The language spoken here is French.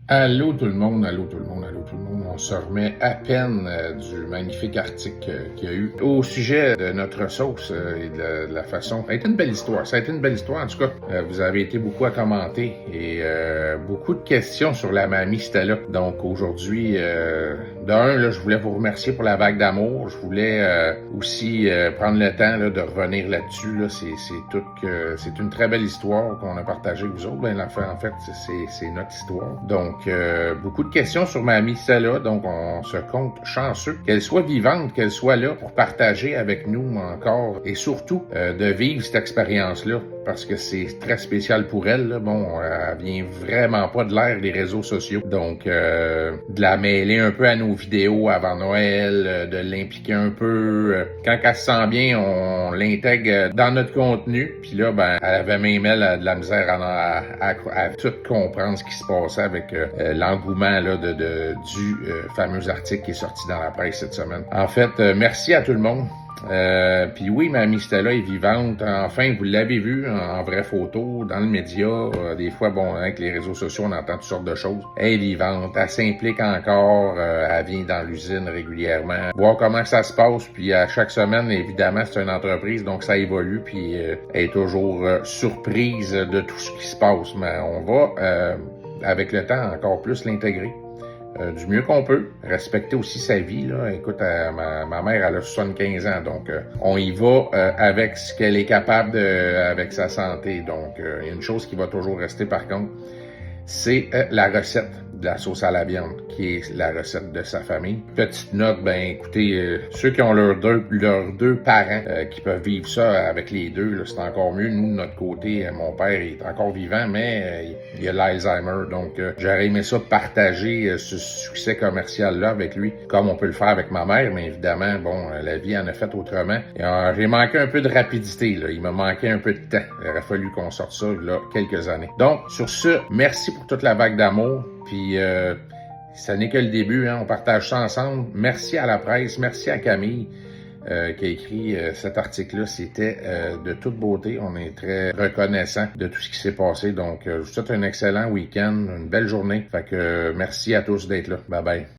Allô tout le monde, allô tout le monde, allô tout le monde. On se remet à peine du magnifique article qu'il y a eu au sujet de notre sauce et de la façon. Ça a été une belle histoire. Ça a été une belle histoire. En tout cas, vous avez été beaucoup à commenter et beaucoup de questions sur la mamie Stella. Donc aujourd'hui, là, je voulais vous remercier pour la vague d'amour. Je voulais aussi prendre le temps là, de revenir là-dessus. Là. C'est une très belle histoire qu'on a partagée avec vous autres. Ben, en fait, c'est notre histoire. Donc, beaucoup de questions sur ma amie Stella, donc on se compte chanceux qu'elle soit vivante, qu'elle soit là pour partager avec nous encore et surtout de vivre cette expérience-là parce que c'est très spécial pour elle. Là. Bon, elle vient vraiment pas de l'ère des réseaux sociaux, donc de la mêler un peu à nos vidéos avant Noël, de l'impliquer un peu. Quand elle se sent bien, on l'intègre dans notre contenu, puis là, ben, elle avait même elle de la misère à tout comprendre ce qui se passait avec l'engouement là, du fameux article qui est sorti dans la presse cette semaine. En fait, merci à tout le monde. Puis oui, ma amie Stella est vivante. Enfin, vous l'avez vu en vraie photo, dans le média. Des fois, bon, avec les réseaux sociaux, on entend toutes sortes de choses. Elle est vivante, elle s'implique encore, elle vient dans l'usine régulièrement, voir comment ça se passe. Puis à chaque semaine, évidemment, c'est une entreprise, donc ça évolue. Puis elle est toujours surprise de tout ce qui se passe. Mais on va, avec le temps, encore plus l'intégrer. Du mieux qu'on peut, respecter aussi sa vie. Là. Écoute, ma mère, elle a 75 ans, donc on y va avec ce qu'elle est capable avec sa santé. Donc, il y a une chose qui va toujours rester par contre, c'est la recette de la sauce à la viande, qui est la recette de sa famille. Petite note, ben écoutez, ceux qui ont leurs deux parents qui peuvent vivre ça avec les deux, là, c'est encore mieux. Nous, de notre côté, mon père est encore vivant, mais il a l'Alzheimer, donc j'aurais aimé ça partager ce succès commercial-là avec lui, comme on peut le faire avec ma mère, mais évidemment, bon, la vie en a fait autrement. J'ai manqué un peu de rapidité, là. Il m'a manqué un peu de temps. Il aurait fallu qu'on sorte ça, là, quelques années. Donc, sur ce, merci pour toute la vague d'amour. Puis, ça n'est que le début, hein, on partage ça ensemble. Merci à la presse, merci à Camille qui a écrit cet article-là. C'était de toute beauté. On est très reconnaissant de tout ce qui s'est passé. Donc, je vous souhaite un excellent week-end, une belle journée. Fait que merci à tous d'être là. Bye bye.